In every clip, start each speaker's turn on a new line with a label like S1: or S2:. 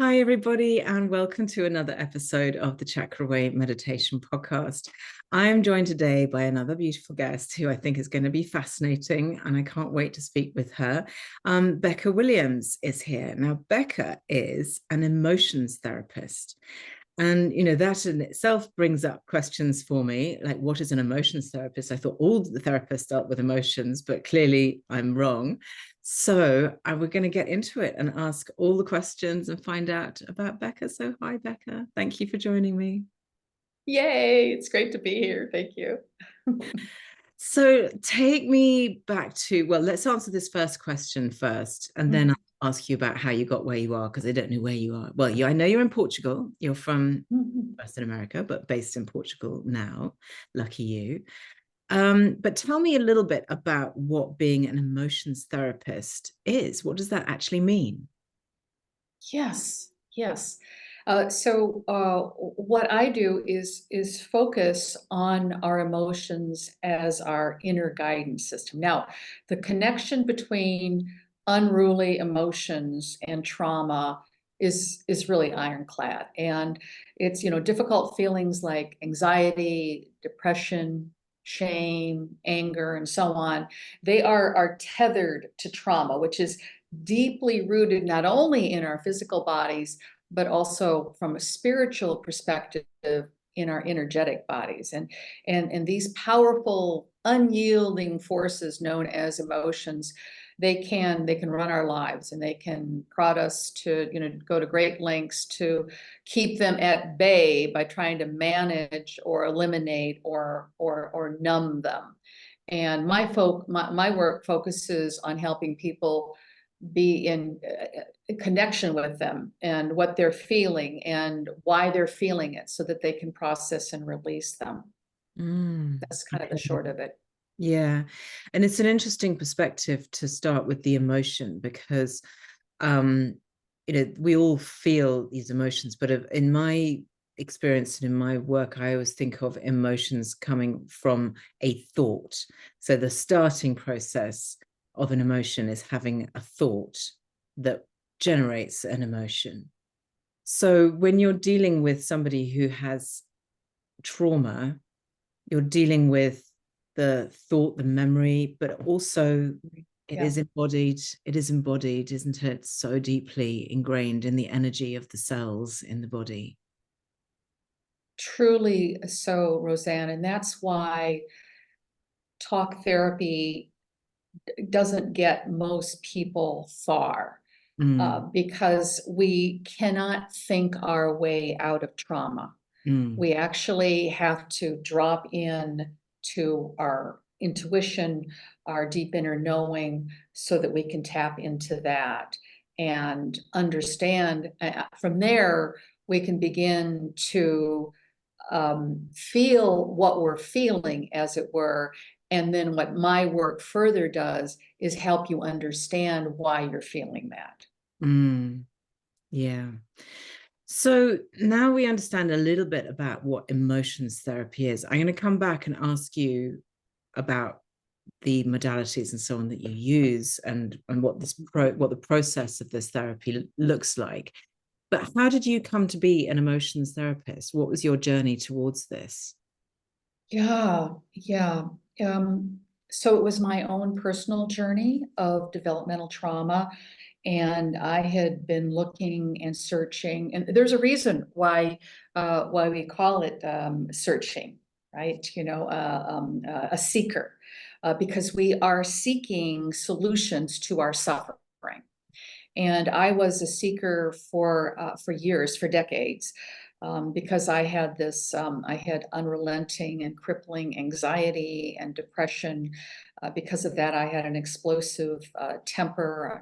S1: Hi, everybody, and welcome to another episode of the Chakra Way Meditation Podcast. I am joined today by another beautiful guest who I think is going to be fascinating, and I can't wait to speak with her. Becca Williams is here. Now, Becca is an emotions therapist. And, that in itself brings up questions for me, like what is an emotions therapist? I thought all the therapists start with emotions, but clearly I'm wrong. So we're going to get into it and ask all the questions and find out about Becca. So hi, Becca. Thank you for joining me.
S2: Yay, it's great to be here. Thank you.
S1: So take me back to, well, let's answer this first question first, and then I'll ask you about how you got where you are, because I don't know where you are. Well, I know you're in Portugal. You're from Western America, but based in Portugal now. Lucky you. But tell me a little bit about what being an emotions therapist is. What does that actually mean?
S2: Yes. What I do is focus on our emotions as our inner guidance system. Now, the connection between unruly emotions and trauma is really ironclad, and it's difficult feelings like anxiety, depression, shame, anger, and so on. They are tethered to trauma, which is deeply rooted not only in our physical bodies, but also from a spiritual perspective in our energetic bodies. And these powerful, unyielding forces known as emotions, they can run our lives, and they can prod us to go to great lengths to keep them at bay by trying to manage or eliminate or numb them. And my work focuses on helping people be in connection with them and what they're feeling and why they're feeling it, so that they can process and release them. That's kind of the short of it.
S1: Yeah. And it's an interesting perspective to start with the emotion, because um, we all feel these emotions, but in my experience and in my work, I always think of emotions coming from a thought. So the starting process of an emotion is having a thought that generates an emotion. So when you're dealing with somebody who has trauma, you're dealing with the thought, the memory, but also it
S2: Yeah,
S1: is embodied. It is embodied, isn't it? So deeply ingrained in the energy of the cells in the body.
S2: truly so, Roseanne. And that's why talk therapy doesn't get most people far, because we cannot think our way out of trauma. We actually have to drop in to our intuition, our deep inner knowing, so that we can tap into that and understand. From there, we can begin to feel what we're feeling, as it were. And then what my work further does is help you understand why you're feeling that.
S1: Yeah. So now we understand a little bit about what emotions therapy is. I'm going to come back and ask you about the modalities and so on that you use, and what what the process of this therapy looks like. But how did you come to be an emotions therapist? What was your journey towards this?
S2: Yeah. Um, so it was my own personal journey of developmental trauma. And I had been looking and searching, and there's a reason why we call it searching, right? A seeker, because we are seeking solutions to our suffering. And I was a seeker for years, for decades, because I had unrelenting and crippling anxiety and depression. Because of that, I had an explosive temper,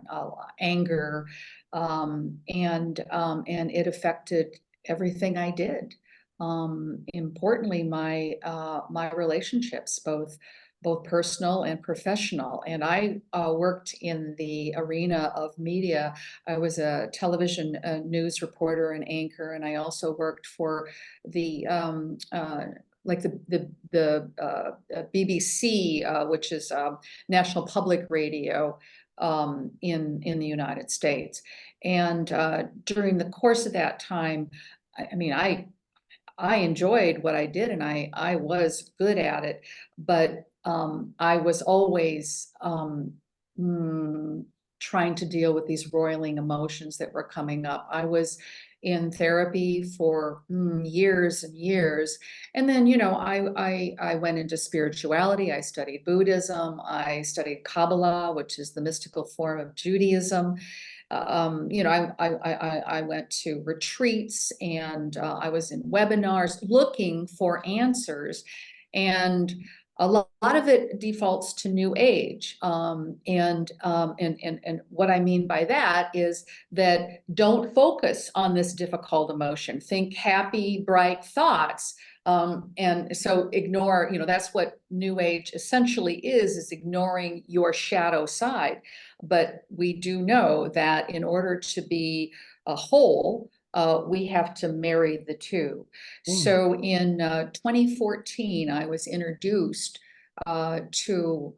S2: anger, and it affected everything I did. Importantly, my relationships, both personal and professional. And I worked in the arena of media. I was a television news reporter and anchor, and I also worked for the like the BBC, which is National Public Radio. in the United States. And during the course of that time, I mean, I enjoyed what I did and I was good at it, but I was always mm, trying to deal with these roiling emotions that were coming up. I was in therapy for years and years. And then, I went into spirituality. I studied Buddhism. I studied Kabbalah, which is the mystical form of Judaism. I went to retreats and I was in webinars looking for answers. And a lot of it defaults to new age. And what I mean by that is that don't focus on this difficult emotion. Think happy, bright thoughts. And so ignore, that's what new age essentially is ignoring your shadow side. But we do know that in order to be a whole, we have to marry the two. So in 2014, I was introduced to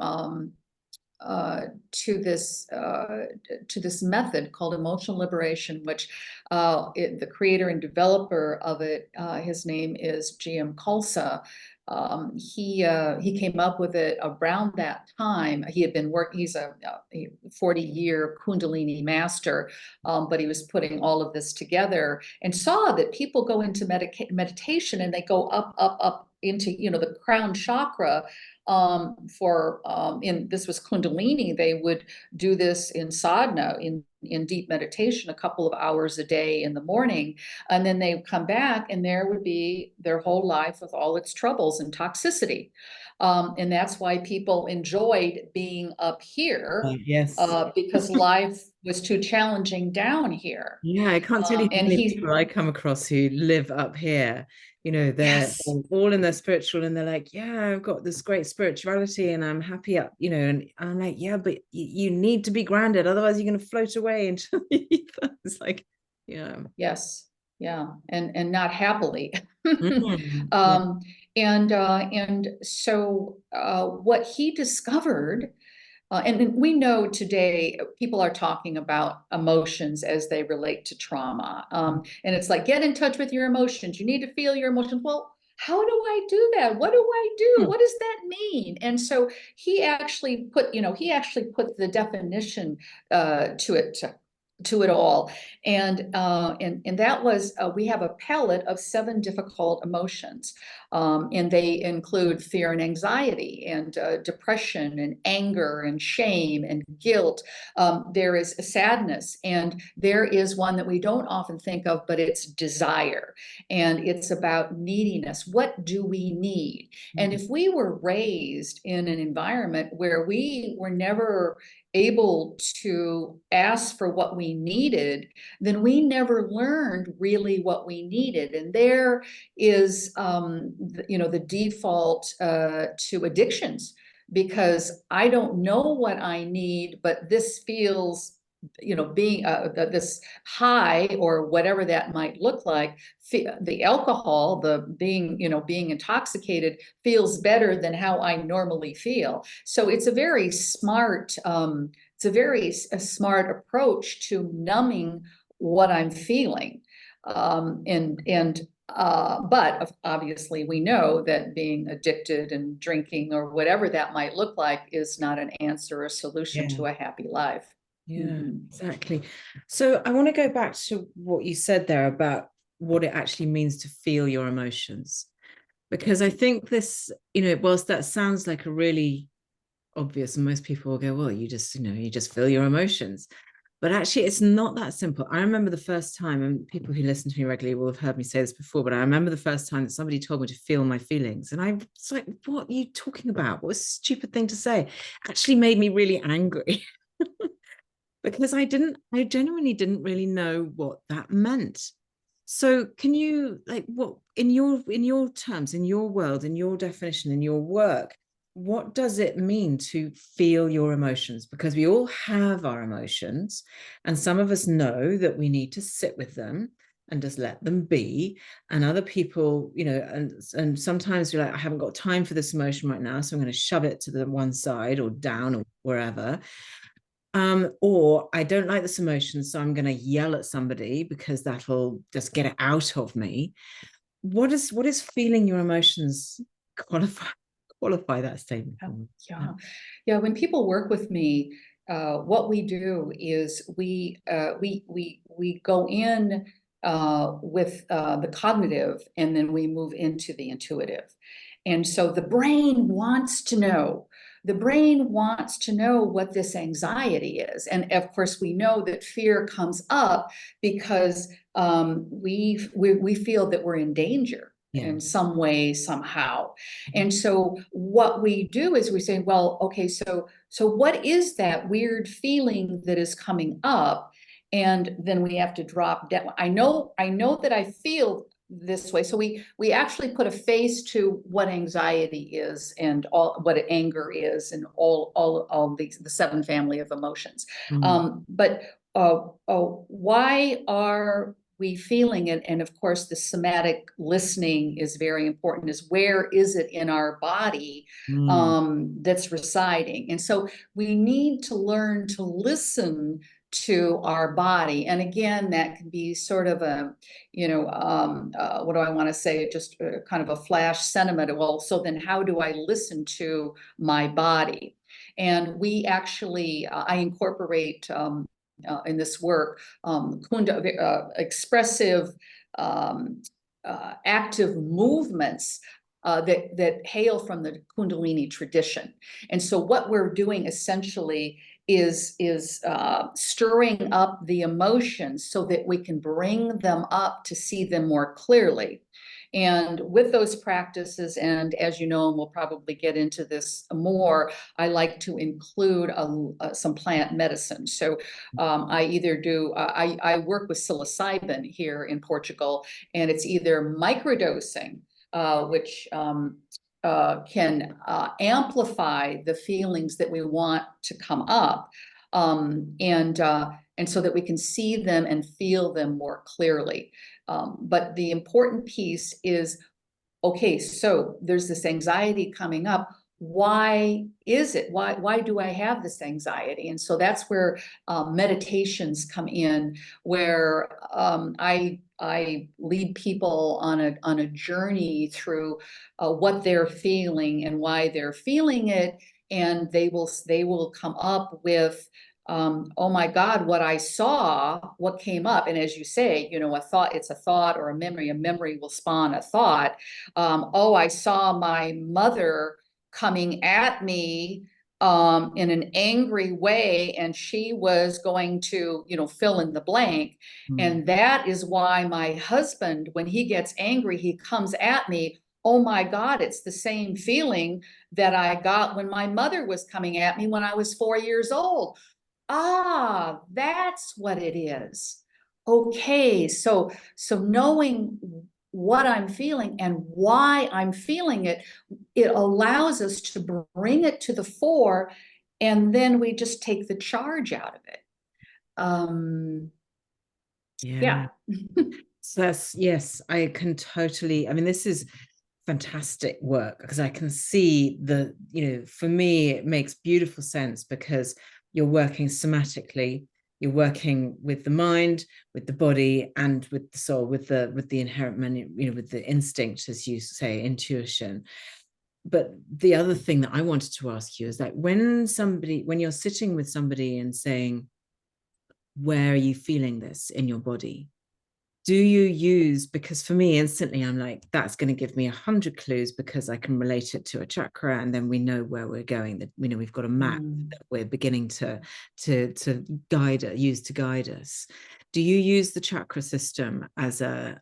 S2: this method called emotional liberation, which the creator and developer of it, his name is GM Khalsa. He came up with it around that time. He had been working, he's a 40-year Kundalini master, but he was putting all of this together and saw that people go into meditation and they go up, up, up into, the crown chakra. This was Kundalini. They would do this in sadhana, in deep meditation, a couple of hours a day in the morning. And then they would come back and there would be their whole life with all its troubles and toxicity. And that's why people enjoyed being up here.
S1: Yes.
S2: Because life was too challenging down here.
S1: Yeah, I can't tell you how
S2: And
S1: many people I come across who live up here. They're
S2: yes,
S1: all in their spiritual and they're like, yeah, I've got this great spirituality and I'm happy up, and I'm like, yeah, but you need to be grounded, otherwise you're going to float away into the ether. It's like,
S2: yes, yeah, and not happily.
S1: Yeah.
S2: And so what he discovered, and we know today people are talking about emotions as they relate to trauma. And it's like, get in touch with your emotions. You need to feel your emotions. Well, how do I do that? What do I do? What does that mean? And so he actually put the definition to it all. And that was, we have a palette of 7 difficult emotions. And they include fear and anxiety and depression and anger and shame and guilt. There is a sadness, and there is one that we don't often think of, but it's desire. And it's about neediness. What do we need? And if we were raised in an environment where we were never able to ask for what we needed, then we never learned really what we needed. And there is, the default to addictions, because I don't know what I need, but this feels, being this high or whatever that might look like, the alcohol, the being intoxicated feels better than how I normally feel. So it's a very smart, smart approach to numbing what I'm feeling. But obviously we know that being addicted and drinking or whatever that might look like is not an answer or solution to a happy life.
S1: Yeah, exactly. So I want to go back to what you said there about what it actually means to feel your emotions, because I think this, whilst that sounds like a really obvious, and most people will go, well, you just feel your emotions. But actually, it's not that simple. I remember the first time, and people who listen to me regularly will have heard me say this before, but I remember the first time that somebody told me to feel my feelings. And I was like, what are you talking about? What a stupid thing to say. Actually made me really angry. Because I genuinely didn't really know what that meant. So can you, like, what in your terms, in your world, in your definition, in your work, what does it mean to feel your emotions? Because we all have our emotions, and some of us know that we need to sit with them and just let them be. And other people, and sometimes we're like, I haven't got time for this emotion right now, so I'm going to shove it to the one side or down or wherever. Or I don't like this emotion, so I'm going to yell at somebody because that'll just get it out of me. What is feeling your emotions qualify that statement?
S2: Yeah. When people work with me, what we do is we go in with the cognitive, and then we move into the intuitive. And so the brain wants to know. The brain wants to know what this anxiety is. And of course, we know that fear comes up because we feel that we're in danger in some way, somehow. And so what we do is we say, well, okay, so what is that weird feeling that is coming up? And then we have to drop down. I know that I feel this way. So we actually put a face to what anxiety is, and all what anger is, and all the seven family of emotions. But why are we feeling it? And of course, the somatic listening is very important. Is where is it in our body that's residing? And so we need to learn to listen to our body. And again, that can be sort of a, what do I want to say? Just kind of a flash sentiment. Well, so then how do I listen to my body? And we actually, I incorporate in this work, expressive, active movements that hail from the Kundalini tradition. And so what we're doing essentially is stirring up the emotions so that we can bring them up to see them more clearly. And with those practices, and as you know, and we'll probably get into this more, I like to include some plant medicine. So I either do, I work with psilocybin here in Portugal, and it's either microdosing, which can amplify the feelings that we want to come up, and so that we can see them and feel them more clearly. But the important piece is, okay, so there's this anxiety coming up. Why is it? Why do I have this anxiety? And so that's where meditations come in, where I lead people on a journey through what they're feeling and why they're feeling it, and they will come up with, oh my God, what I saw, what came up. And as you say, a thought, it's a thought or a memory will spawn a thought. Oh, I saw my mother coming at me in an angry way, and she was going to, fill in the blank. And that is why my husband, when he gets angry, he comes at me. Oh my God, it's the same feeling that I got when my mother was coming at me when I was 4 years old. Ah, that's what it is. Okay, so knowing what I'm feeling and why I'm feeling it, it allows us to bring it to the fore, and then we just take the charge out of it. Yeah.
S1: So yes, I can totally, I mean, this is fantastic work, because I can see for me, it makes beautiful sense, because you're working somatically, you're working with the mind, with the body, and with the soul, with the inherent with the instinct, as you say, intuition. But the other thing that I wanted to ask you is that when you're sitting with somebody and saying, where are you feeling this in your body? Do you use, because for me instantly I'm like, that's going to give me 100 clues, because I can relate it to a chakra, and then we know where we're going, that we've got a map that we're beginning to use to guide us. Do you use the chakra system as a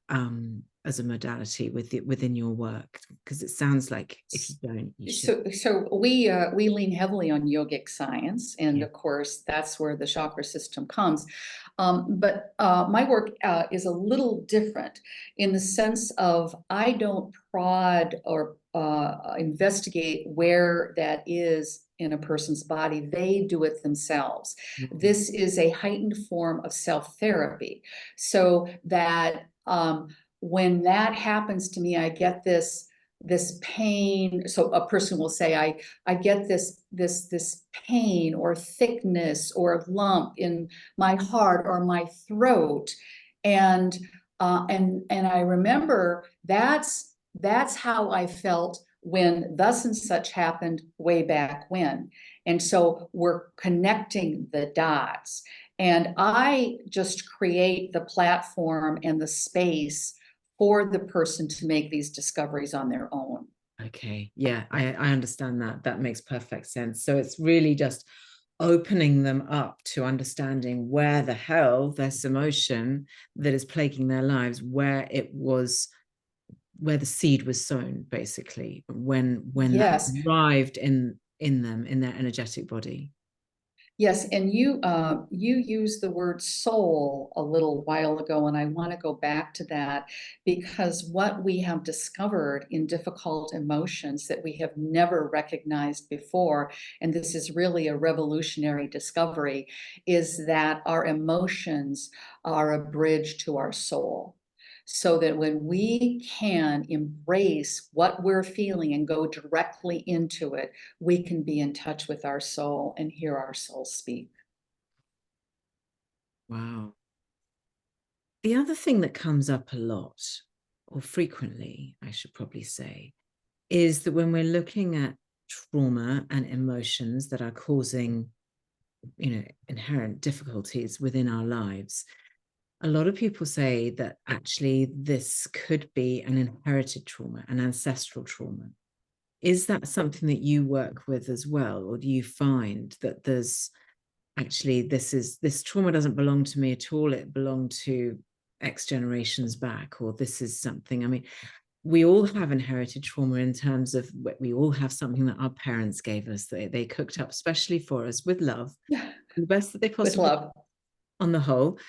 S1: modality within your work? Because it sounds like if you don't, you should.
S2: So we lean heavily on yogic science, and of course that's where the chakra system comes. But my work is a little different, in the sense of I don't prod or investigate where that is in a person's body. They do it themselves. This is a heightened form of self-therapy, so that when that happens to me, I get this this pain. So a person will say, I get this pain or thickness or lump in my heart or my throat. And I remember that's how I felt when thus and such happened way back when. And so we're connecting the dots. And I just create the platform and the space for the person to make these discoveries on their own.
S1: Okay. Yeah, I understand that. That makes perfect sense. So it's really just opening them up to understanding where the hell this emotion that is plaguing their lives, where the seed was sown, basically, when that
S2: Yes.
S1: arrived in them, in their energetic body.
S2: Yes, and you used the word soul a little while ago, and I want to go back to that because what we have discovered in difficult emotions that we have never recognized before, and this is really a revolutionary discovery, is that our emotions are a bridge to our soul. So that when we can embrace what we're feeling and go directly into it, we can be in touch with our soul and hear our soul speak.
S1: Wow. The other thing that comes up a lot, or frequently, I should probably say, is that when we're looking at trauma and emotions that are causing, inherent difficulties within our lives, a lot of people say that actually this could be an inherited trauma, an ancestral trauma. Is that something that you work with as well? Or do you find that there's actually, this trauma doesn't belong to me at all, it belonged to X generations back, or this is something, I mean, we all have inherited trauma in terms of we all have something that our parents gave us, they cooked up specially for us with love, the best that they
S2: With
S1: possibly,
S2: love.
S1: on the whole.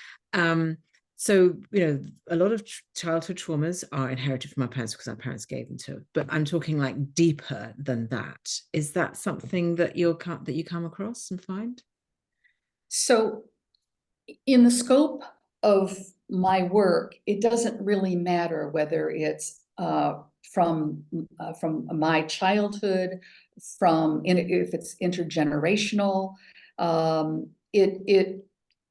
S1: So, a lot of childhood traumas are inherited from our parents because our parents gave them to us. But I'm talking like deeper than that. Is that something that you come across and find?
S2: So, in the scope of my work, it doesn't really matter whether it's from my childhood, if it's intergenerational.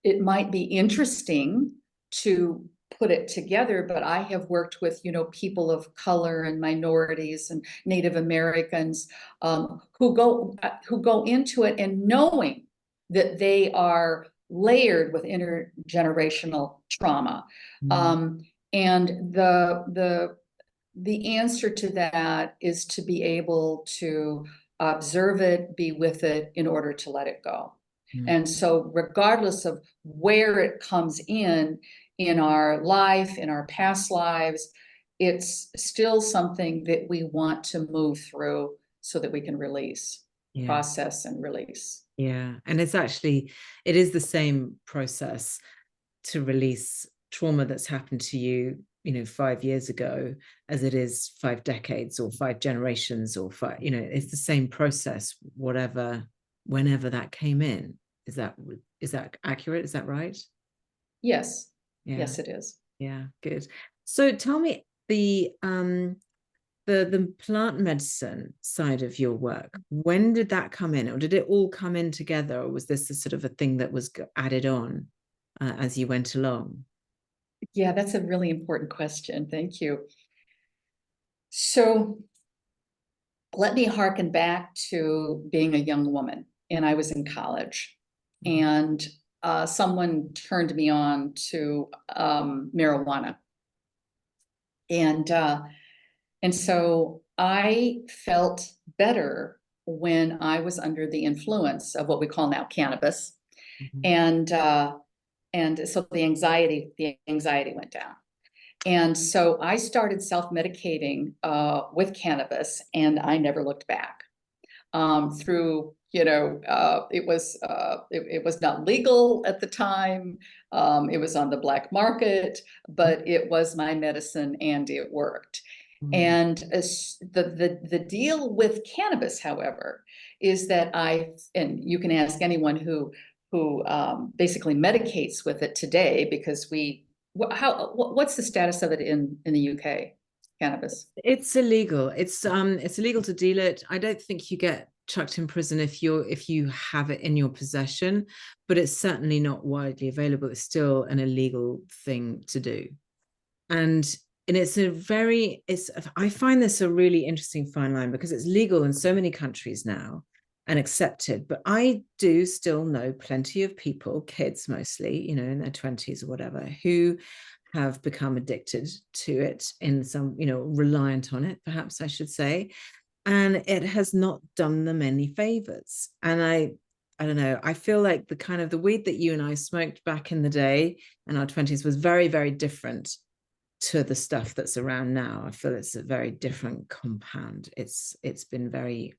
S2: It might be interesting to put it together, but I have worked with people of color and minorities and Native Americans who go into it and knowing that they are layered with intergenerational trauma. And the answer to that is to be able to observe it, be with it in order to let it go. And so regardless of where it comes in our life, in our past lives, it's still something that we want to move through so that we can release, process and release.
S1: Yeah. And it is the same process to release trauma that's happened to you, 5 years ago, as it is 5 decades or 5 generations or it's the same process, whenever that came in. Is that accurate? Is that right?
S2: Yes.
S1: Yeah.
S2: Yes, it is.
S1: Yeah, good. So tell me, the plant medicine side of your work, when did that come in, or did it all come in together, or was this a sort of a thing that was added on as you went along?
S2: Yeah, that's a really important question. Thank you. So let me harken back to being a young woman, and I was in college, and someone turned me on to marijuana, and so I felt better when I was under the influence of what we call now cannabis, and so the anxiety went down. And so I started self-medicating with cannabis, and I never looked back. Through, it was not legal at the time. It was on the black market, but it was my medicine and it worked. And the deal with cannabis, however, is that and you can ask anyone who basically medicates with it today, because what's the status of it in the UK? cannabis?
S1: It's illegal. It's illegal to deal it. I don't think you get chucked in prison if you have it in your possession, but it's certainly not widely available. It's still an illegal thing to do. And it's I find this a really interesting fine line because it's legal in so many countries now and accepted. But I do still know plenty of people, kids mostly, in their 20s or whatever, who have become addicted to it in some, reliant on it, perhaps I should say. And it has not done them any favors. And I don't know, I feel like the weed that you and I smoked back in the day in our 20s was very, very different to the stuff that's around now. I feel it's a very different compound. It's been very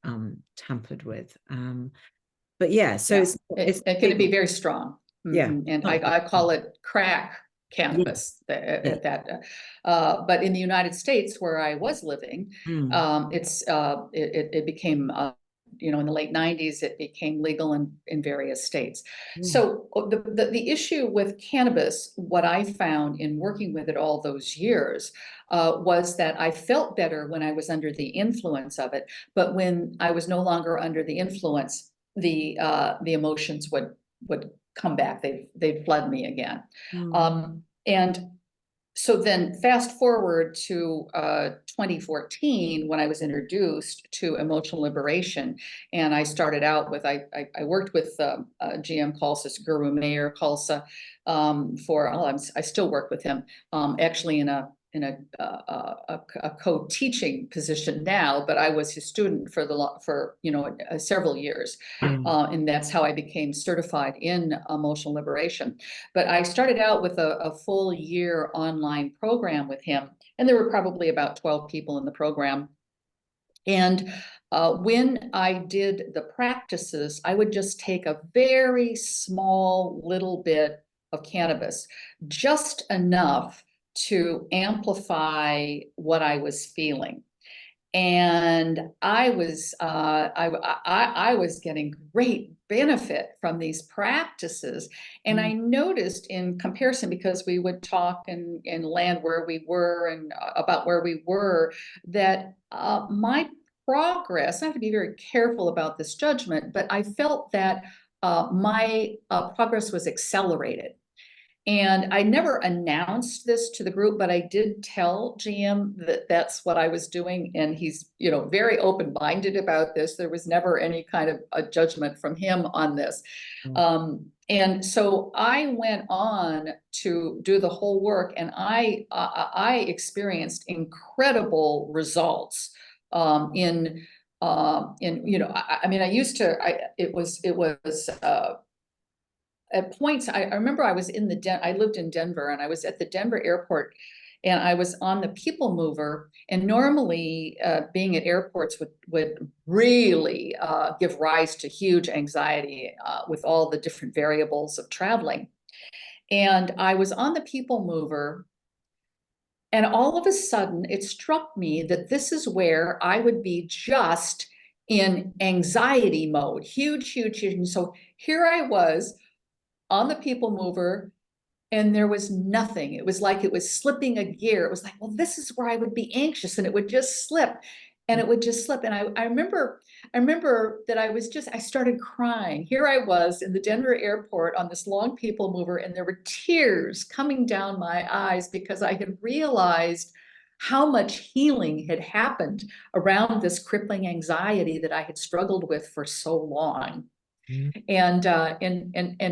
S1: tampered with. But yeah, so
S2: Yeah.
S1: it's
S2: It can be very strong.
S1: yeah.
S2: And I call it crack cannabis. But in the United States, where I was living, it became in the late 90s, it became legal in various states. So the issue with cannabis, what I found in working with it all those years, was that I felt better when I was under the influence of it, but when I was no longer under the influence, the emotions would come back. They'd flood me again. And so then fast forward to 2014, when I was introduced to emotional liberation, and I started out with, I worked with GM Khalsa, Guru Mayor Khalsa, I still work with him, actually in a co-teaching position now, but I was his student for several years, and that's how I became certified in emotional liberation. But I started out with a full year online program with him, and there were probably about 12 people in the program. And when I did the practices, I would just take a very small little bit of cannabis, just enough to amplify what I was feeling. And I was getting great benefit from these practices. And I noticed in comparison, because we would talk and land where we were and about where we were, that my progress, I have to be very careful about this judgment, but I felt that my progress was accelerated. And I never announced this to the group, but I did tell GM that that's what I was doing. And he's, very open-minded about this. There was never any kind of a judgment from him on this. And so I went on to do the whole work, and I experienced incredible results in I used to, it was at points, I remember I was I lived in Denver, and I was at the Denver airport, and I was on the people mover. And normally being at airports would really give rise to huge anxiety with all the different variables of traveling. And I was on the people mover, and all of a sudden it struck me that this is where I would be just in anxiety mode, huge, huge, huge. And so here I was on the people mover, and there was nothing. It was like it was slipping a gear. It was like, well, this is where I would be anxious, and it would just slip, and it would just slip. And I remember that I started crying. Here I was in the Denver airport on this long people mover, and there were tears coming down my eyes because I had realized how much healing had happened around this crippling anxiety that I had struggled with for so long. And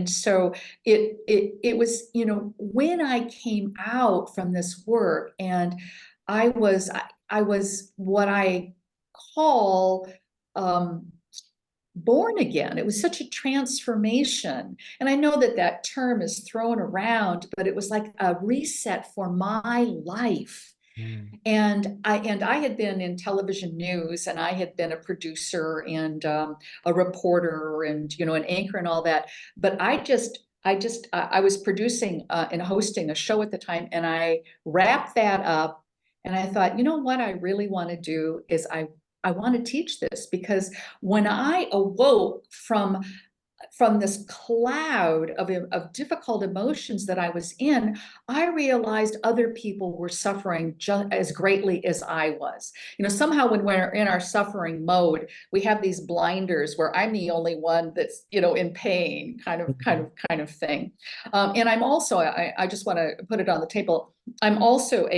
S2: so it was, when I came out from this work, and I was what I call born again. It was such a transformation. And I know that term is thrown around, but it was like a reset for my life. And I had been in television news, and I had been a producer and a reporter and an anchor and all that. But I was producing and hosting a show at the time, and I wrapped that up, and I thought, what I really want to do is I want to teach this, because when I awoke from from this cloud of difficult emotions that I was in, I realized other people were suffering just as greatly as I was. Somehow when we're in our suffering mode, we have these blinders where I'm the only one that's, in pain, kind of thing. And I'm also, I just want to put it on the table. I'm also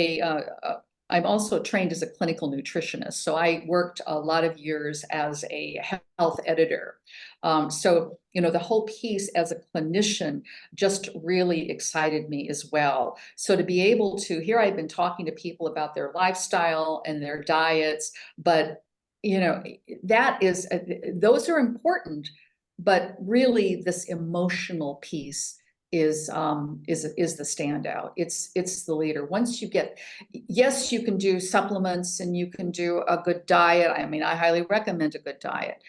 S2: trained as a clinical nutritionist. So I worked a lot of years as a health editor. So, the whole piece as a clinician just really excited me as well. So to be able to, here I've been talking to people about their lifestyle and their diets, but, those are important, but really this emotional piece is the standout. It's the leader. Once you get, yes, you can do supplements and you can do a good diet. I mean, I highly recommend a good diet.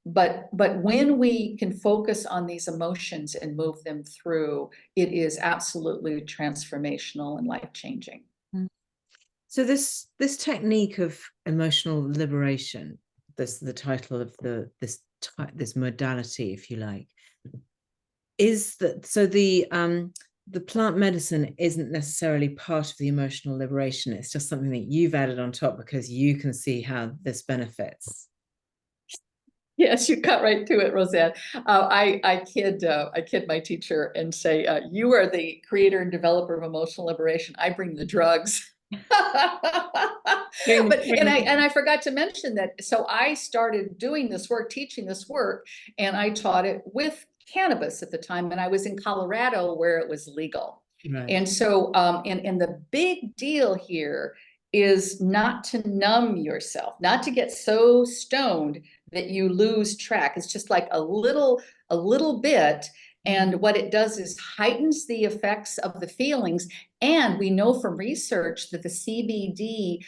S2: But when we can focus on these emotions and move them through, it is absolutely transformational and life-changing.
S1: So this technique of emotional liberation, this the title of this modality, if you like, is that so the plant medicine isn't necessarily part of the emotional liberation. It's just something that you've added on top because you can see how this benefits.
S2: Yes, you cut right to it, Roseanne. I kid my teacher and say, "You are the creator and developer of emotional liberation. I bring the drugs." I forgot to mention that. So I started doing this work, teaching this work, and I taught it with cannabis at the time, and I was in Colorado where it was legal.
S1: Right.
S2: And so, and the big deal here is not to numb yourself, not to get so stoned that you lose track. It's just like a little bit. And what it does is heightens the effects of the feelings. And we know from research that the CBD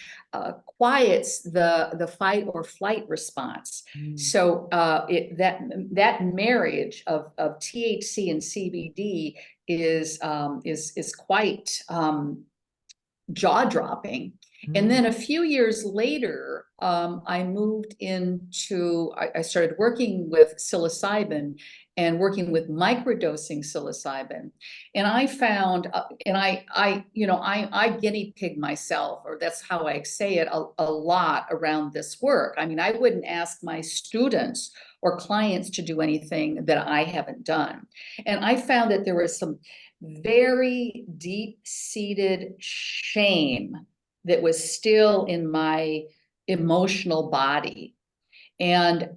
S2: quiets the fight or flight response. So that marriage of THC and CBD is quite jaw-dropping. And then a few years later, I moved into, I started working with psilocybin and working with microdosing psilocybin. And I found, and I guinea pig myself, or that's how I say it, a lot around this work. I mean, I wouldn't ask my students or clients to do anything that I haven't done. And I found that there was some very deep-seated shame that was still in my emotional body. And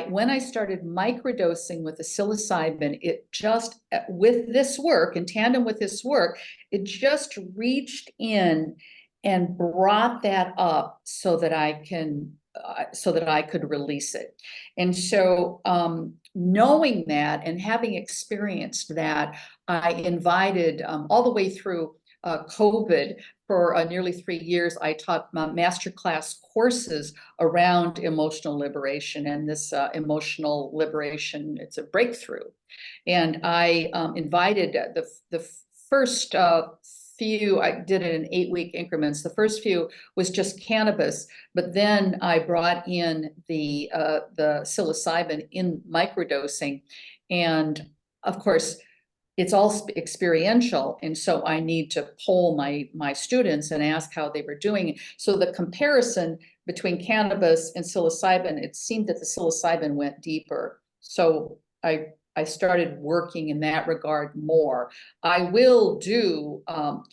S2: when I started microdosing with the psilocybin, it just, with this work, in tandem with this work, it just reached in and brought that up so that I could release it. And so, knowing that and having experienced that, I invited all the way through COVID for nearly 3 years. I taught masterclass courses around emotional liberation, and this emotional liberation, it's a breakthrough. And I invited the first few, I did it in 8-week increments. The first few was just cannabis, but then I brought in the psilocybin in microdosing. And of course, it's all experiential. And so I need to poll my students and ask how they were doing. So the comparison between cannabis and psilocybin, it seemed that the psilocybin went deeper. So I started working in that regard more. I will do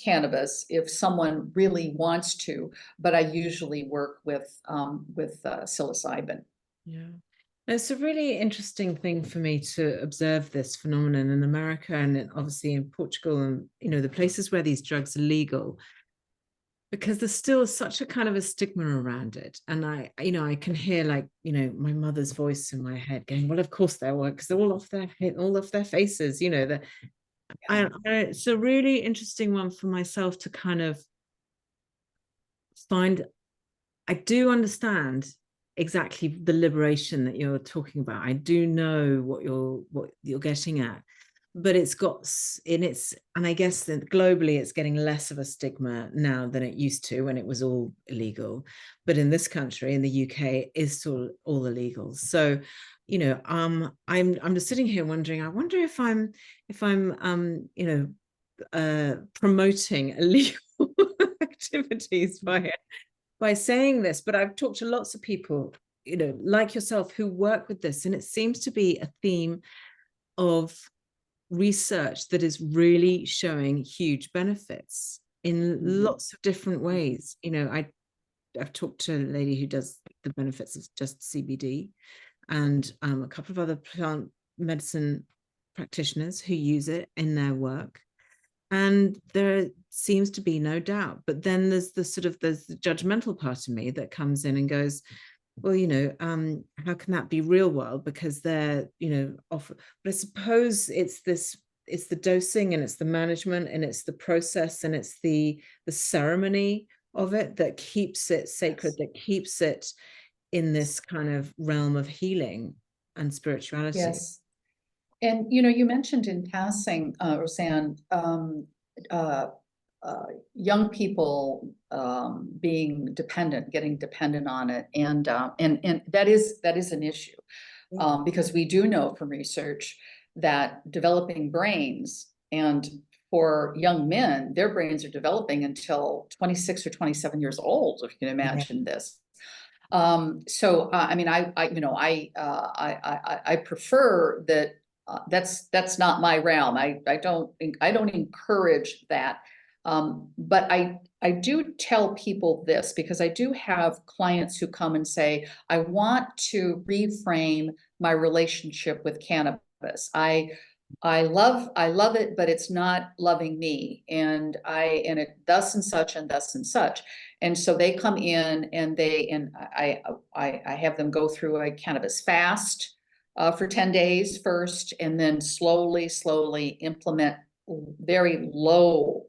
S2: cannabis if someone really wants to, but I usually work with psilocybin.
S1: Yeah. It's a really interesting thing for me to observe this phenomenon in America and obviously in Portugal and, the places where these drugs are legal, because there's still such a kind of a stigma around it. And I can hear my mother's voice in my head going, well, of course they work because they're all off their faces, it's a really interesting one for myself to kind of find. I do understand exactly the liberation that you're talking about. I do know what you're getting at, but and I guess that globally it's getting less of a stigma now than it used to when it was all illegal. But in this country, in the UK, it is still all illegal. So I'm just sitting here wondering, I wonder if I'm promoting illegal activities by saying this. But I've talked to lots of people, like yourself, who work with this, and it seems to be a theme of research that is really showing huge benefits in lots of different ways. I've talked to a lady who does the benefits of just CBD, and a couple of other plant medicine practitioners who use it in their work. And there seems to be no doubt. But then there's the judgmental part of me that comes in and goes, well, how can that be real world? Because they're, offer. But I suppose it's the dosing, and it's the management, and it's the process, and it's the ceremony of it that keeps it sacred, that keeps it in this kind of realm of healing and spirituality.
S2: Yes. And, you mentioned in passing, Roseanne, young people being dependent, getting dependent on it. And that is an issue, because we do know from research that developing brains, and for young men, their brains are developing until 26 or 27 years old, if you can imagine this. So, I mean, I prefer that. That's not my realm. I don't encourage that. But I do tell people this, because I do have clients who come and say, I want to reframe my relationship with cannabis. I love it, but it's not loving me. And it thus and such and thus and such. And so they come in, and I have them go through a cannabis fast for 10 days first, and then slowly implement very low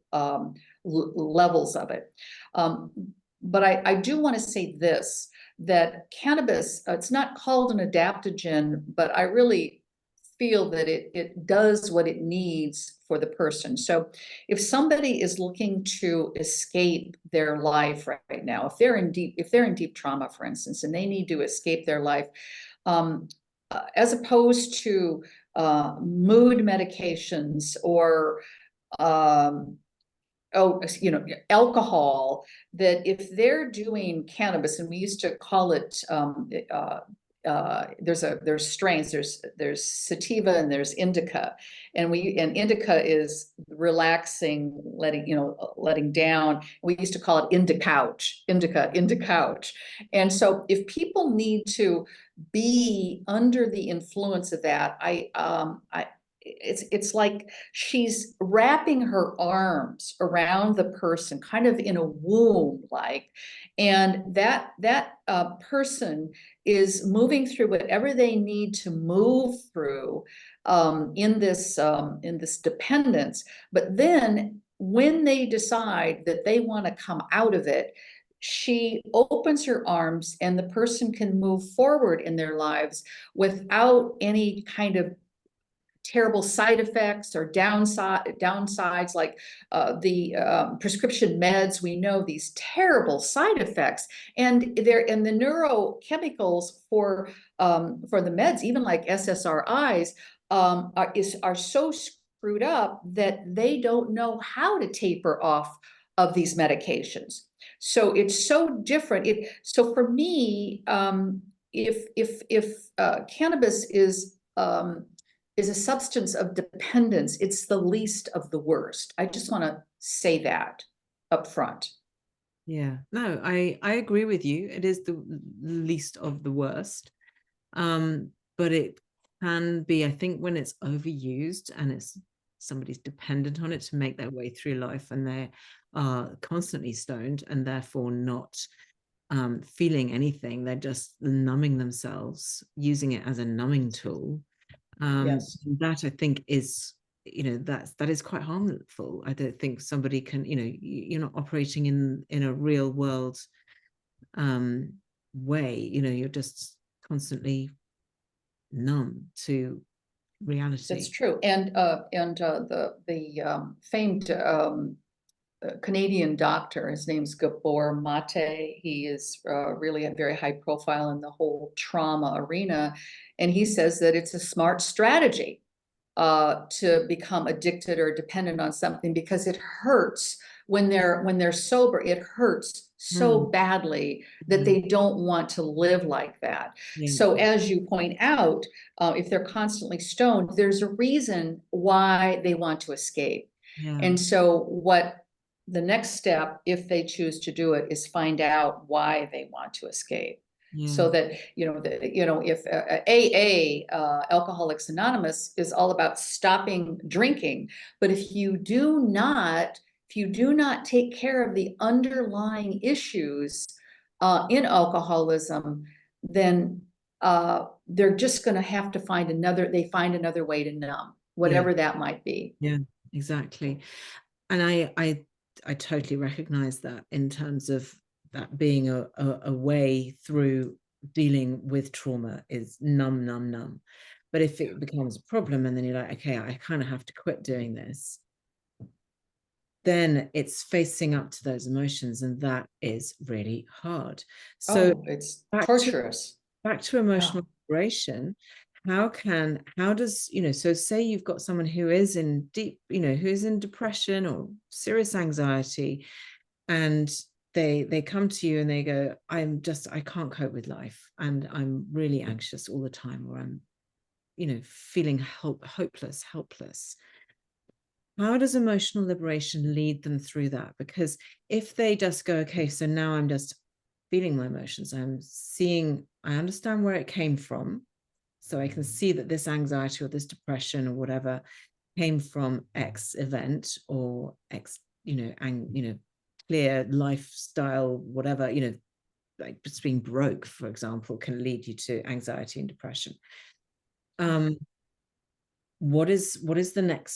S2: levels of it. But I do want to say this, that cannabis, it's not called an adaptogen, but I really feel that it does what it needs for the person. So if somebody is looking to escape their life right now, if they're in deep trauma, for instance, and they need to escape their life, as opposed to mood medications or alcohol, that if they're doing cannabis, and we used to call it there's strains, there's sativa and there's indica, and indica is relaxing, letting down. We used to call it indica. And so if people need to be under the influence of that, it's like she's wrapping her arms around the person, kind of in a womb, and that person is moving through whatever they need to move through in this dependence. But then when they decide that they want to come out of it, she opens her arms, and the person can move forward in their lives without any kind of terrible side effects or downsides, like the prescription meds. We know these terrible side effects, and the neurochemicals for the meds, even like SSRIs, are so screwed up that they don't know how to taper off of these medications. So it's so different. So for me, if cannabis is a substance of dependence, it's the least of the worst. I just want to say that up front.
S1: Yeah, no, I agree with you. It is the least of the worst. But it can be, I think, when it's overused and somebody's dependent on it to make their way through life, and they are constantly stoned and therefore not feeling anything. They're just numbing themselves, using it as a numbing tool.
S2: Yes.
S1: That I think is, that is quite harmful. I don't think somebody can, you're not operating in a real world way. You're just constantly numb to reality.
S2: That's true. And the famed a Canadian doctor. His name's Gabor Mate. He is really a very high profile in the whole trauma arena. And he says that it's a smart strategy to become addicted or dependent on something, because it hurts when they're sober. It hurts so badly that they don't want to live like that. So as you point out, if they're constantly stoned, there's a reason why they want to escape. And so what the next step, if they choose to do it, is find out why they want to escape. So that, if AA, Alcoholics Anonymous, is all about stopping drinking, but if you do not take care of the underlying issues in alcoholism, then they're just going to have to find another way to numb, whatever that might be.
S1: Yeah, exactly. And I totally recognize that, in terms of that being a way through dealing with trauma, is numb. But if it becomes a problem and then you're like, okay, I kind of have to quit doing this, then it's facing up to those emotions, and that is really hard. So
S2: it's torturous.
S1: Back to emotional liberation. How does, so say you've got someone who is in deep, who's in depression or serious anxiety, and they come to you and they go, I can't cope with life, and I'm really anxious all the time, or I'm, feeling hopeless, helpless. How does emotional liberation lead them through that? Because if they just go, okay, so now I'm just feeling my emotions, I understand where it came from. So I can see that this anxiety or this depression or whatever came from X event, or X, clear lifestyle, whatever, like just being broke, for example, can lead you to anxiety and depression. What is the next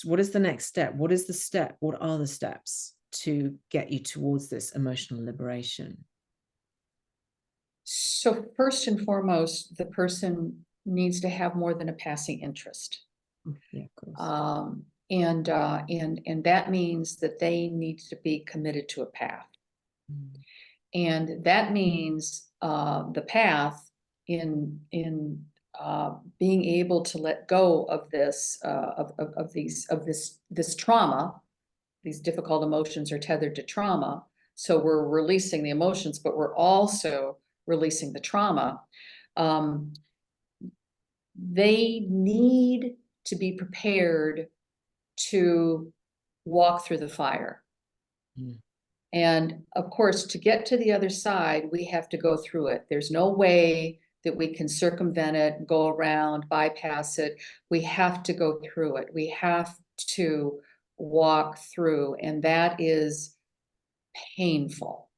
S1: step? What are the steps to get you towards this emotional liberation?
S2: So first and foremost, the person needs to have more than a passing interest.
S1: Yeah, of course.
S2: And that means that they need to be committed to a path. And that means the path in being able to let go of this this trauma. These difficult emotions are tethered to trauma. So we're releasing the emotions, but we're also releasing the trauma. They need to be prepared to walk through the fire. And of course, to get to the other side, we have to go through it. There's no way that we can circumvent it, go around, bypass it. We have to go through it. We have to walk through, and that is painful.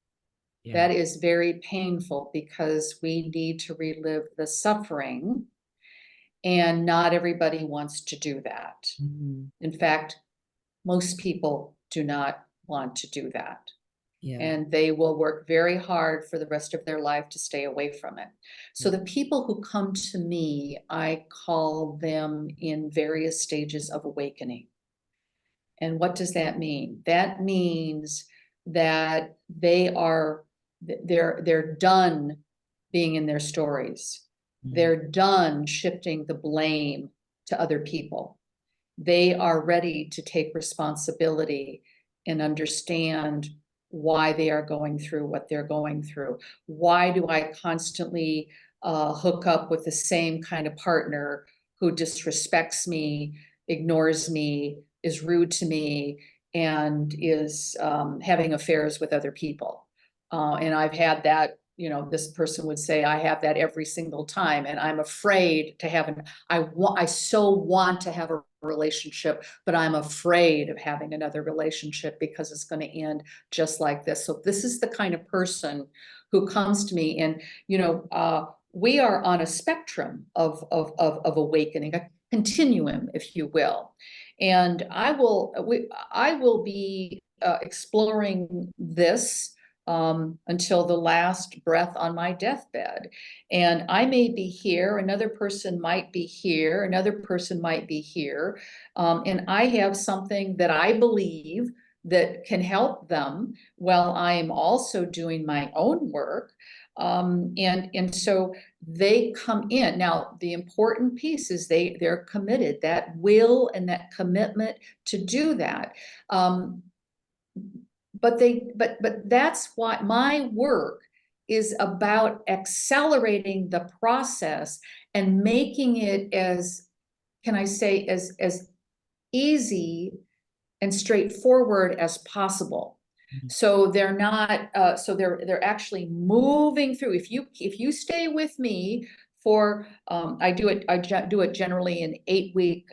S2: That is very painful, because we need to relive the suffering, and not everybody wants to do that. In fact, most people do not want to do that. And they will work very hard for the rest of their life to stay away from it. So the people who come to me, I call them in various stages of awakening. And what does that mean? That means that they're done being in their stories. They're done shifting the blame to other people. They are ready to take responsibility and understand why they are going through what they're going through. Why do I constantly hook up with the same kind of partner who disrespects me, ignores me, is rude to me, and is having affairs with other people? And I've had that, this person would say, I have that every single time, and I'm afraid to have I so want to have a relationship, but I'm afraid of having another relationship because it's going to end just like this. So this is the kind of person who comes to me, and we are on a spectrum of awakening, a continuum, if you will. And I will be exploring this until the last breath on my deathbed. And I may be here, another person might be here, another person might be here. And I have something that I believe that can help them while I am also doing my own work. And so they come in. Now, the important piece is they're committed, that will and that commitment to do that. But that's why my work is about accelerating the process and making it as, can I say, as easy and straightforward as possible. So they're not, so they're actually moving through. If you stay with me for, I do it generally in 8-week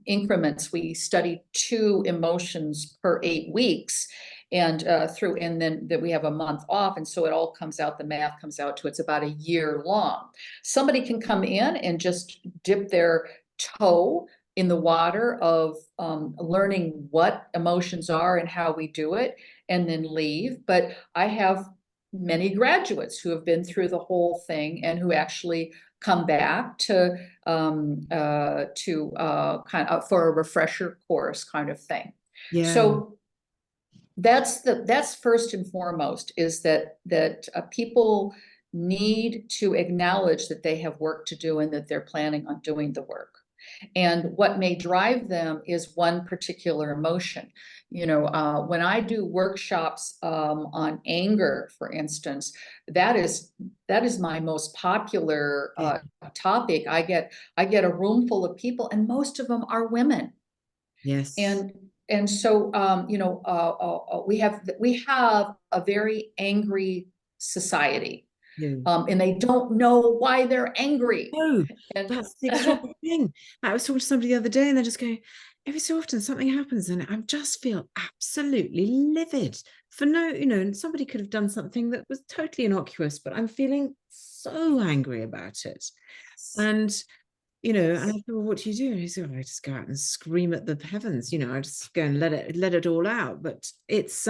S2: increments. We study 2 emotions per 8 weeks, and then that we have a month off, and so it all comes out. The math comes out to it's about a year long. Somebody can come in and just dip their toe in the water of learning what emotions are and how we do it, and then leave. But I have many graduates who have been through the whole thing and who actually come back to kind of for a refresher course kind of thing.
S1: Yeah.
S2: So that's first and foremost, is that people need to acknowledge that they have work to do and that they're planning on doing the work. And what may drive them is one particular emotion. When I do workshops on anger, for instance, that is my most popular topic. I get a room full of people, and most of them are women.
S1: Yes.
S2: And so we have a very angry society. And they don't know why they're angry.
S1: No, that's the extraordinary thing. I was talking to somebody the other day, and they're just going, every so often something happens and I just feel absolutely livid for and somebody could have done something that was totally innocuous, but I'm feeling so angry about it. And and I thought, well, what do you do? And he said, I just go out and scream at the heavens. I just go and let it all out. But it's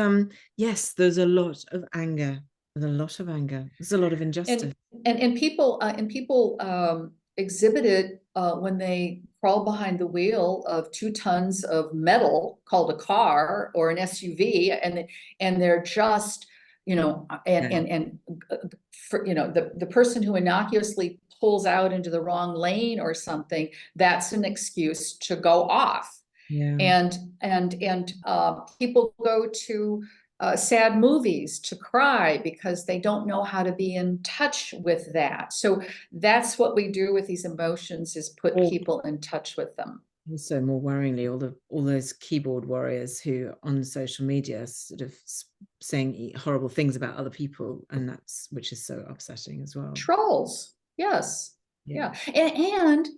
S1: yes, there's a lot of anger. There's a lot of anger. There's a lot of injustice.
S2: And people exhibit it when they crawl behind the wheel of 2 tons of metal called a car or an SUV, and they're just the person who innocuously pulls out into the wrong lane or something, that's an excuse to go off.
S1: Yeah.
S2: And people go to sad movies to cry because they don't know how to be in touch with that. So that's what we do with these emotions, is put people in touch with them.
S1: Also, more worryingly, all those keyboard warriors who on social media sort of saying horrible things about other people, and which is so upsetting as well.
S2: Trolls, yes, yeah. And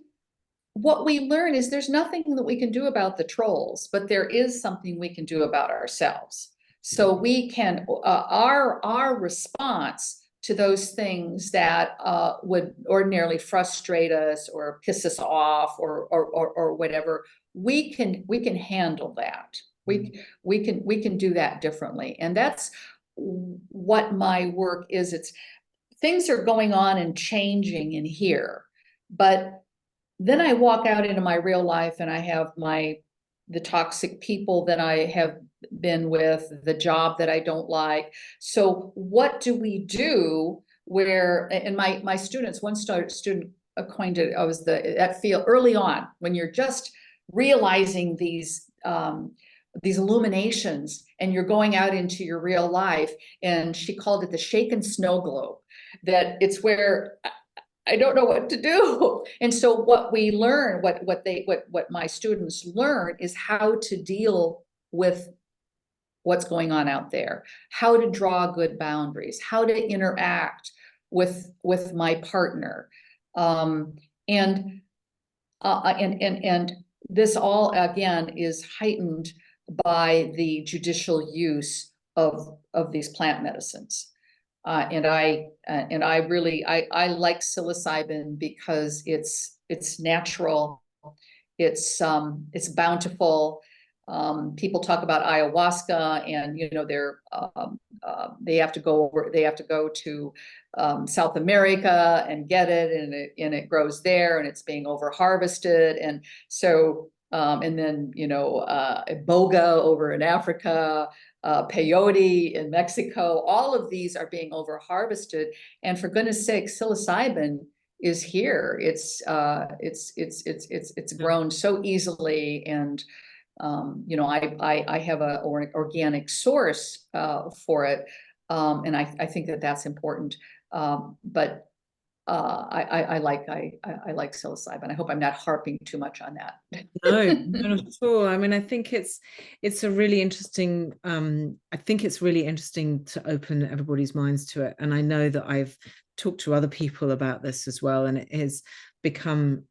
S2: what we learn is there's nothing that we can do about the trolls, but there is something we can do about ourselves. So we can, our response to those things that would ordinarily frustrate us or piss us off or whatever, we can handle that. We can do that differently. And that's what my work is. It's things are going on and changing in here, but then I walk out into my real life and I have the toxic people that I have been with, the job that I don't like. So what do we do and my students, one student acquainted, I was that feel early on when you're just realizing these illuminations and you're going out into your real life. And she called it the shaken snow globe, that it's where I don't know what to do. And so what we learn, what my students learn, is how to deal with what's going on out there, how to draw good boundaries, how to interact with my partner. And this all, again, is heightened by the judicial use of these plant medicines. And I really like psilocybin because it's natural, it's bountiful. People talk about ayahuasca, and they have to go to South America and get it, and it grows there, and it's being over harvested. And so And then, Boga over in Africa, peyote in Mexico, all of these are being over harvested. And for goodness sake, psilocybin is here. It's grown so easily. And, I have a organic source for it. And I think that that's important. But I like psilocybin. I hope I'm not harping too much on that.
S1: No, not at all. I mean, I think it's a really interesting. I think it's really interesting to open everybody's minds to it. And I know that I've talked to other people about this as well, and it has become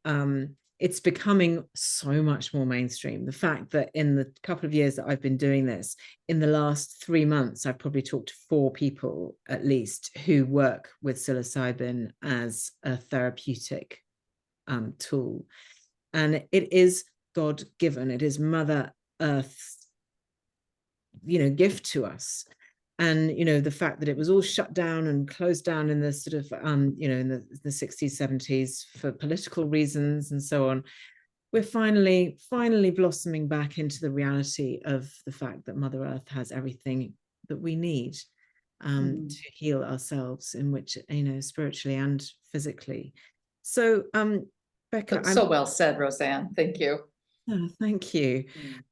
S1: it's becoming so much more mainstream. The fact that in the couple of years that I've been doing this, in the last 3 months, I've probably talked to 4 people at least who work with psilocybin as a therapeutic tool. And it is God-given. It is Mother Earth's, gift to us. And, the fact that it was all shut down and closed down in the sort of, in the 60s, 70s for political reasons and so on, we're finally blossoming back into the reality of the fact that Mother Earth has everything that we need to heal ourselves, in which, spiritually and physically. So, Becca,
S2: so well said, Roseanne. Thank you.
S1: Oh, thank you.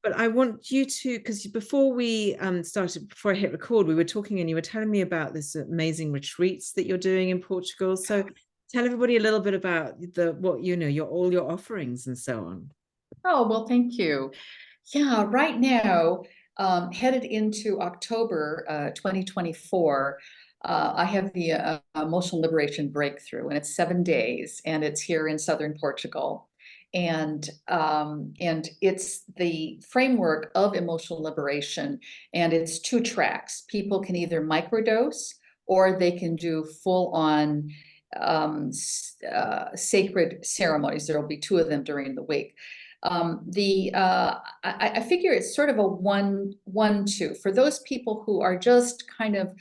S1: But I want you to, because before we before I hit record, we were talking and you were telling me about this amazing retreats that you're doing in Portugal. So tell everybody a little bit about all your offerings and so on.
S2: Oh, well, thank you. Yeah, right now, headed into October 2024, I have the Emotional Liberation Breakthrough, and it's 7 days, and it's here in southern Portugal. And it's the framework of emotional liberation, and it's 2 tracks. People can either microdose or they can do full-on sacred ceremonies. There will be 2 of them during the week. I figure it's sort of a 1-1-2 for those people who are just kind of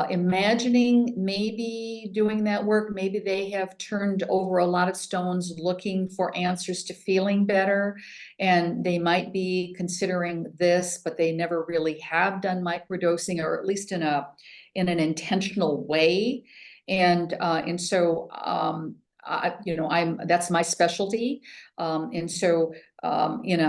S2: imagining maybe doing that work. Maybe they have turned over a lot of stones looking for answers to feeling better, and they might be considering this, but they never really have done microdosing, or at least in an intentional way. And so that's my specialty. And so in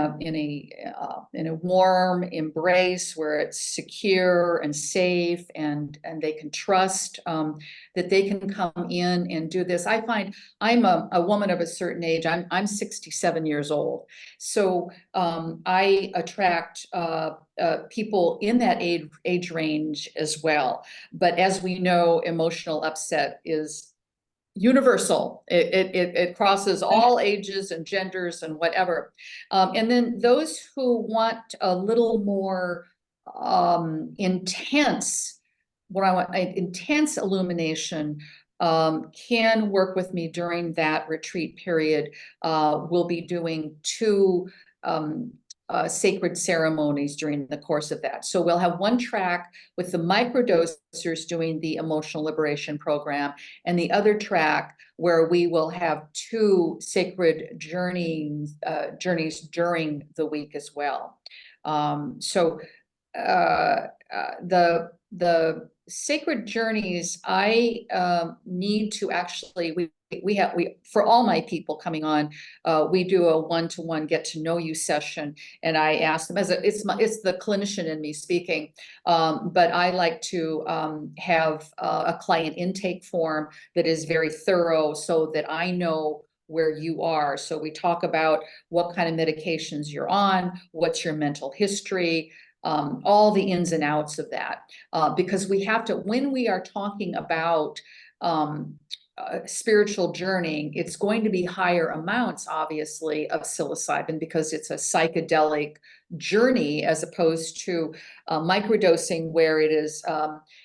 S2: a warm embrace where it's secure and safe, and they can trust that they can come in and do this. I find I'm a woman of a certain age. I'm 67 years old. So I attract people in that age range as well. But as we know, emotional upset is universal. It crosses all ages and genders and whatever. And then those who want a little more intense illumination can work with me during that retreat period. We'll be doing 2 sacred ceremonies during the course of that. So we'll have 1 track with the microdosers doing the emotional liberation program, and the other track where we will have 2 sacred journeys during the week as well. So the sacred journeys, I need to actually, we for all my people coming on, we do a 1-to-1 get to know you session, and I ask them, it's the clinician in me speaking, but I like to have a client intake form that is very thorough, so that I know where you are. So we talk about what kind of medications you're on, what's your mental history, all the ins and outs of that, because we have to, when we are talking about spiritual journeying, it's going to be higher amounts, obviously, of psilocybin, because it's a psychedelic journey, as opposed to microdosing, where it is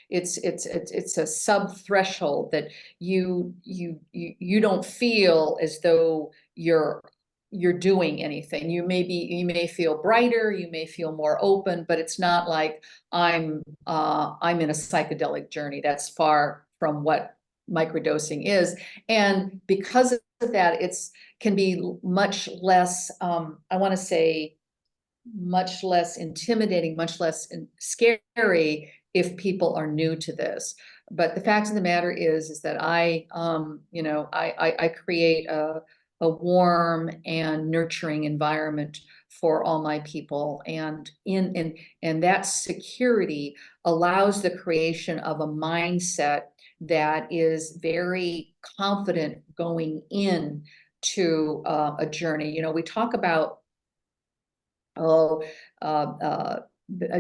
S2: it's a sub threshold that you don't feel as though you're doing anything. You may feel brighter, you may feel more open, but it's not like I'm in a psychedelic journey. That's far from what microdosing is. And because of that, can be much less, I want to say, much less intimidating, much less scary if people are new to this. But the fact of the matter is that I create a warm and nurturing environment for all my people, and that security allows the creation of a mindset that is very confident going in to a journey. We talk about uh,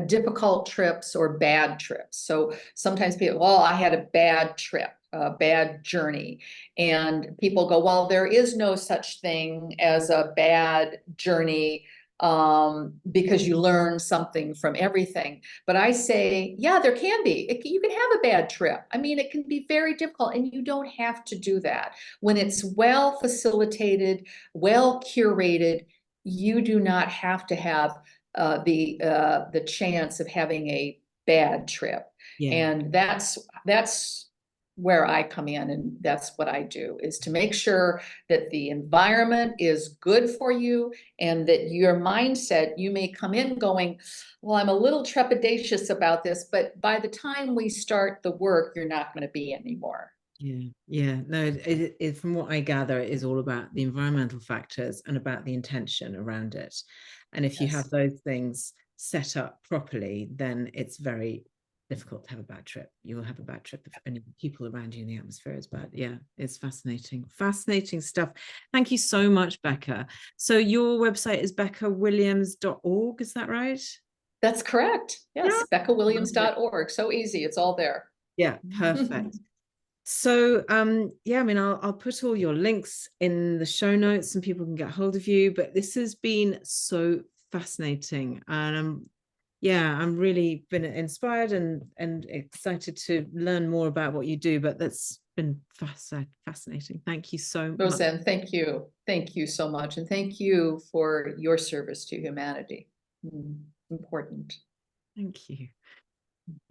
S2: difficult trips or bad trips. So sometimes people, well, I had a bad trip, a bad journey. And people go, well, there is no such thing as a bad journey, because you learn something from everything. But I say, yeah, there can be. You can have a bad trip. I mean, it can be very difficult, and you don't have to do that. When it's well facilitated, well curated, you do not have to have the chance of having a bad trip.
S1: Yeah.
S2: And that's where I come in, and that's what I do, is to make sure that the environment is good for you, and that your mindset, you may come in going, well, I'm a little trepidatious about this, but by the time we start the work, you're not going to be anymore.
S1: Yeah. No, from what I gather, it is all about the environmental factors and about the intention around it. And if you have those things set up properly, then it's very difficult to have a bad trip. You will have a bad trip if any people around you in the atmosphere is bad. Yeah, it's fascinating. Fascinating stuff. Thank you so much, Becca. So your website is beccawilliams.org, is that right?
S2: That's correct. Yes,
S1: Yeah.
S2: beccawilliams.org. So easy. It's all there.
S1: Yeah, perfect. So, yeah, I mean, I'll put all your links in the show notes and people can get hold of you. But this has been so fascinating, and I'm really been inspired and excited to learn more about what you do. But that's been fascinating. Thank you so much.
S2: Roseanne, thank you. Thank you so much. And thank you for your service to humanity. Important.
S1: Thank you.